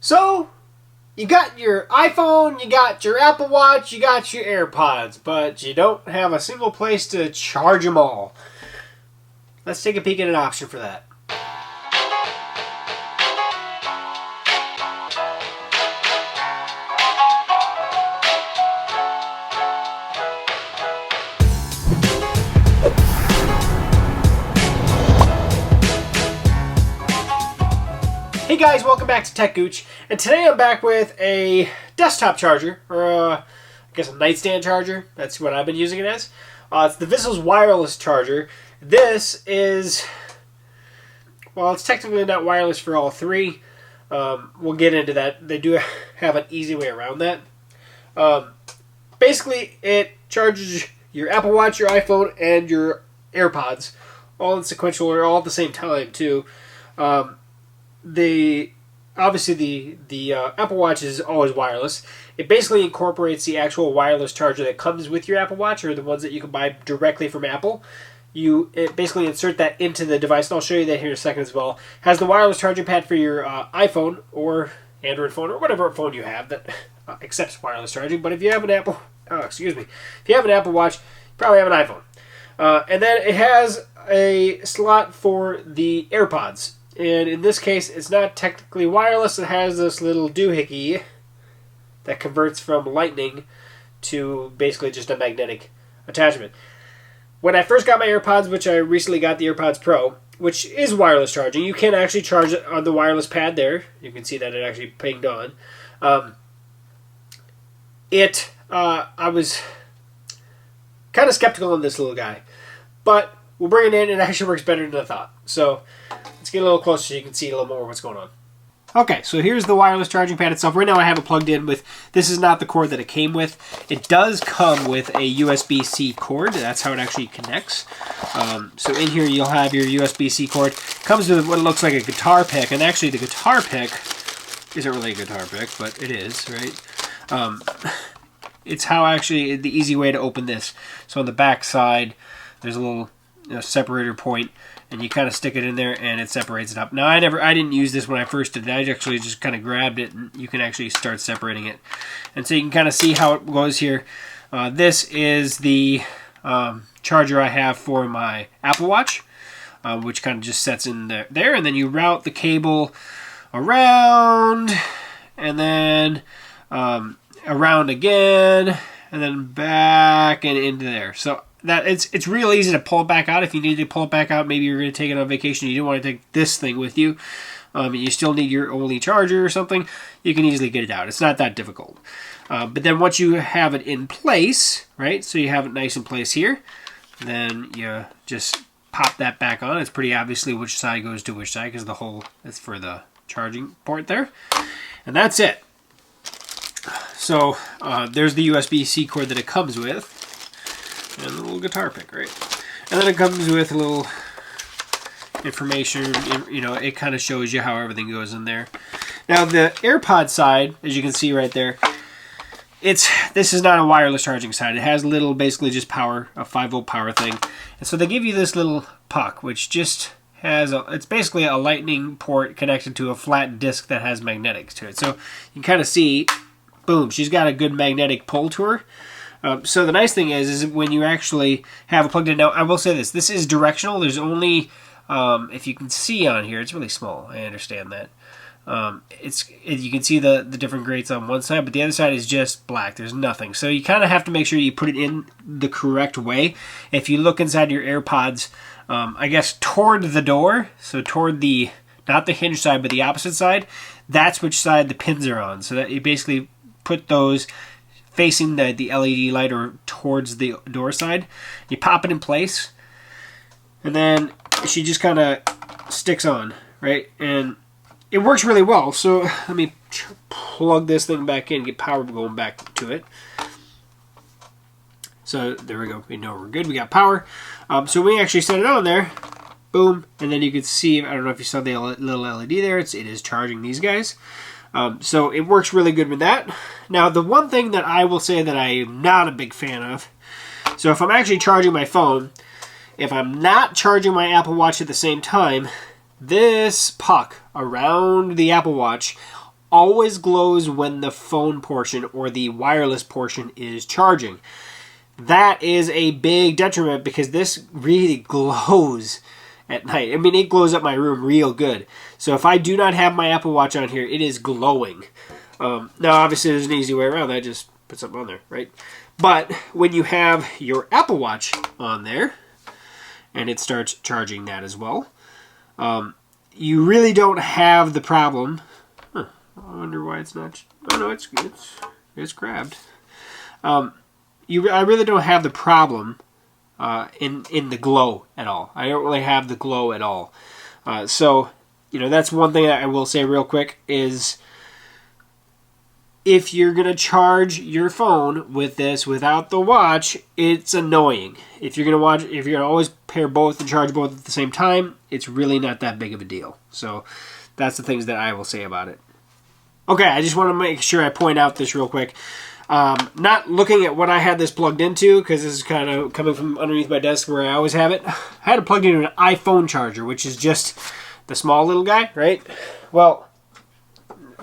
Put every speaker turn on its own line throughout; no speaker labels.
So, you got your iPhone, you got your Apple Watch, you got your AirPods, but you don't have a single place to charge them all. Let's take a peek at an option for that. Hey guys, welcome back to techgooch, and today I'm back with a desktop charger, or I guess a nightstand charger. That's what I've been using it as. It's the Vissles wireless charger. This is, well, it's technically not wireless for all three. We'll get into that. They do have an easy way around that. Basically, it charges your Apple Watch, your iPhone, and your AirPods, all in sequential or all at the same time too. Obviously the Apple Watch is always wireless. It basically incorporates the actual wireless charger that comes with your Apple Watch, or the ones that you can buy directly from Apple. You basically insert that into the device, and I'll show you that here in a second as well. It has the wireless charging pad for your iPhone or Android phone or whatever phone you have that accepts wireless charging. But if you have an Apple, if you have an Apple Watch, you probably have an iPhone. And then it has a slot for the AirPods. And in this case, it's not technically wireless. It has this little doohickey that converts from lightning to basically just a magnetic attachment. When I first got my AirPods, which I recently got the AirPods Pro, which is wireless charging, you can actually charge it on the wireless pad there. You can see that it actually pinged on. I was kind of skeptical on this little guy, but we'll bring it in. It actually works better than I thought. So let's get a little closer so you can see a little more what's going on. Okay, so here's the wireless charging pad itself. Right now I have it plugged in with, this is not the cord that it came with. It does come with a USB-C cord. That's how it actually connects. So in here you'll have your USB-C cord. It comes with what looks like a guitar pick, and actually the guitar pick isn't really a guitar pick, but it is, right? It's how actually the easy way to open this. So on the back side, there's a little separator point, and you kind of stick it in there and it separates it up. Now I didn't use this when I first did it. I actually just kind of grabbed it, and you can actually start separating it. And so you can kind of see how it goes here. This is the charger I have for my Apple Watch, which kind of just sets in there, and then you route the cable around, and then around again, and then back and into there. So that it's real easy to pull it back out if you need to pull it back out. Maybe you're going to take it on vacation. You don't want to take this thing with you. You still need your only charger or something. You can easily get it out. It's not that difficult. But then once you have it in place, right? So you have it nice in place here. Then you just pop that back on. It's pretty obviously which side goes to which side because the hole is for the charging port there. And that's it. So there's the USB-C cord that it comes with. And a little guitar pick, right? And then it comes with a little information. It kind of shows you how everything goes in there. Now the AirPod side, as you can see right there, this is not a wireless charging side. It has little, basically just power, a 5-volt power thing. And so they give you this little puck, which just has it's basically a lightning port connected to a flat disc that has magnetics to it. So you can kind of see, boom, she's got a good magnetic pull to her. So the nice thing is when you actually have it plugged in. Now I will say this is directional. There's only, if you can see on here, it's really small. I understand that. You can see the different grates on one side, but the other side is just black. There's nothing. So you kind of have to make sure you put it in the correct way. If you look inside your AirPods, I guess toward the door, so toward the, not the hinge side, but the opposite side, that's which side the pins are on. So that you basically put those facing the LED light or towards the door side. You pop it in place, and then she just kind of sticks on, right? And it works really well. So let me plug this thing back in, get power going back to it. So there we go. We know we're good. We got power. So we actually set it on there. Boom. And then you can see, I don't know if you saw the little LED there. It is charging these guys. So it works really good with that. Now, the one thing that I will say that I'm not a big fan of, so if I'm actually charging my phone, if I'm not charging my Apple Watch at the same time, this puck around the Apple Watch always glows when the phone portion or the wireless portion is charging. That is a big detriment because this really glows at night. I mean, it glows up my room real good. So if I do not have my Apple Watch on here, it is glowing. Now, obviously, there's an easy way around that. Just put something on there, right? But when you have your Apple Watch on there, and it starts charging that as well, you really don't have the problem. I wonder why it's not. Oh no, it's grabbed. I really don't have the problem in the glow at all. I don't really have the glow at all. So that's one thing that I will say real quick is, if you're going to charge your phone with this without the watch, it's annoying. If you're going to always pair both and charge both at the same time, it's really not that big of a deal. So that's the things that I will say about it. Okay, I just want to make sure I point out this real quick. Not looking at what I had this plugged into, because this is kind of coming from underneath my desk where I always have it. I had it plugged into an iPhone charger, which is just the small little guy, right? Well,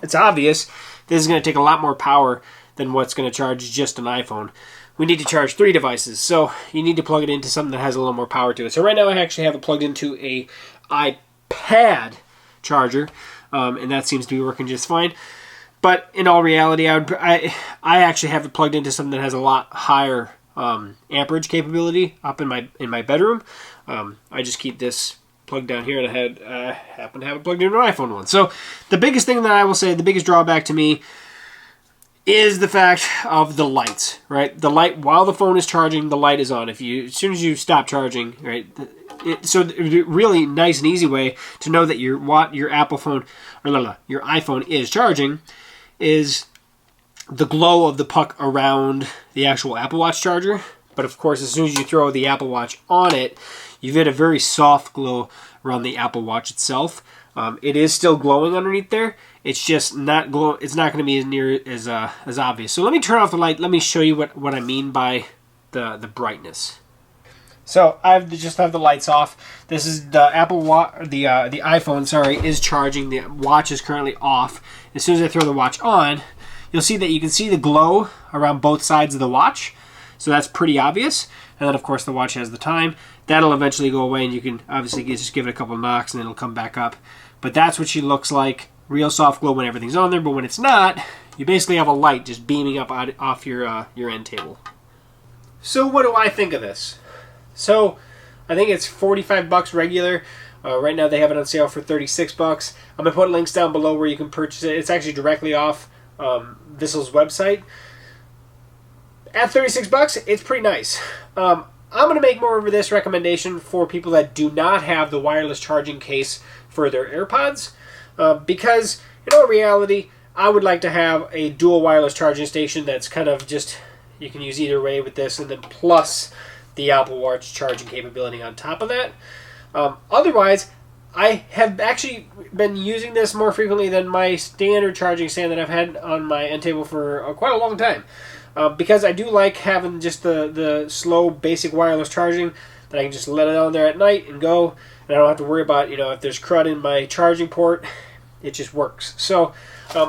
it's obvious this is going to take a lot more power than what's going to charge just an iPhone. We need to charge 3 devices, so you need to plug it into something that has a little more power to it. So right now I actually have it plugged into a iPad charger, and that seems to be working just fine. But in all reality, I actually have it plugged into something that has a lot higher amperage capability up in my bedroom. I just keep this plugged down here, and I happen to have it plugged into an iPhone one. So the biggest thing that I will say, the biggest drawback to me, is the fact of the lights, right? The light, while the phone is charging, the light is on. As soon as you stop charging, right? So a really nice and easy way to know that your Apple phone, your iPhone is charging, is the glow of the puck around the actual Apple Watch charger. But of course, as soon as you throw the Apple Watch on it, you get a very soft glow around the Apple Watch itself. It is still glowing underneath there. It's just not glow. It's not going to be as near as obvious. So let me turn off the light. Let me show you what I mean by the brightness. So I just have the lights off. This is the Apple Watch, the iPhone. Sorry, is charging. The watch is currently off. As soon as I throw the watch on, you'll see that you can see the glow around both sides of the watch. So that's pretty obvious. And then of course the watch has the time. That'll eventually go away, and you can obviously just give it a couple knocks and it'll come back up. But that's what she looks like. Real soft glow when everything's on there, but when it's not, you basically have a light just beaming up off your end table. So what do I think of this? So I think it's $45 regular. Right now they have it on sale for $36. I'm going to put links down below where you can purchase it. It's actually directly off Vissles' website. At $36, it's pretty nice. I'm going to make more of this recommendation for people that do not have the wireless charging case for their AirPods. Because in all reality, I would like to have a dual wireless charging station that's kind of just, you can use either way with this, and then plus the Apple Watch charging capability on top of that. Otherwise, I have actually been using this more frequently than my standard charging stand that I've had on my end table for quite a long time. Because I do like having just the slow, basic wireless charging that I can just let it on there at night and go. And I don't have to worry about, if there's crud in my charging port. It just works. So,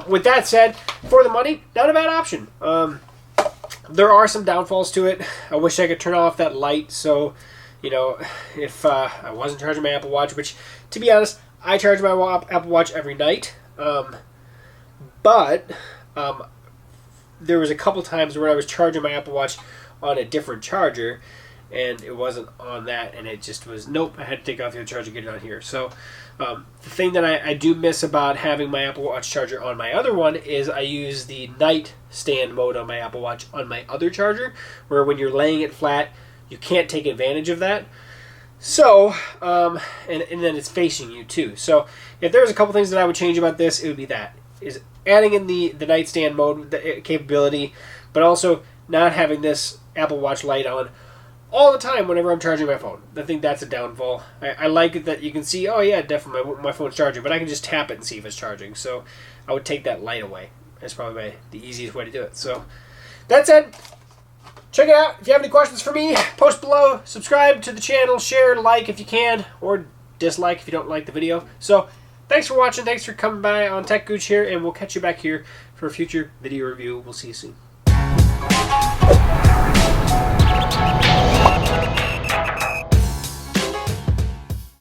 with that said, for the money, not a bad option. There are some downfalls to it. I wish I could turn off that light so, if I wasn't charging my Apple Watch, which, to be honest, I charge my Apple Watch every night. But there was a couple times where I was charging my Apple Watch on a different charger, and it wasn't on that, and it just was, nope, I had to take off the other charger and get it on here. So the thing that I do miss about having my Apple Watch charger on my other one is I use the night stand mode on my Apple Watch on my other charger, where when you're laying it flat, you can't take advantage of that. So, and then it's facing you too. So if there's a couple things that I would change about this, it would be that. Is adding in the nightstand mode the capability, but also not having this Apple Watch light on all the time whenever I'm charging my phone. I think that's a downfall. I like it that you can see, oh yeah, definitely my phone's charging, but I can just tap it and see if it's charging. So I would take that light away. That's probably the easiest way to do it. So that said, check it out. If you have any questions for me, post below. Subscribe to the channel, share, like if you can, or dislike if you don't like the video. So thanks for watching. Thanks for coming by on Tech Gooch here, and we'll catch you back here for a future video review. We'll see you soon.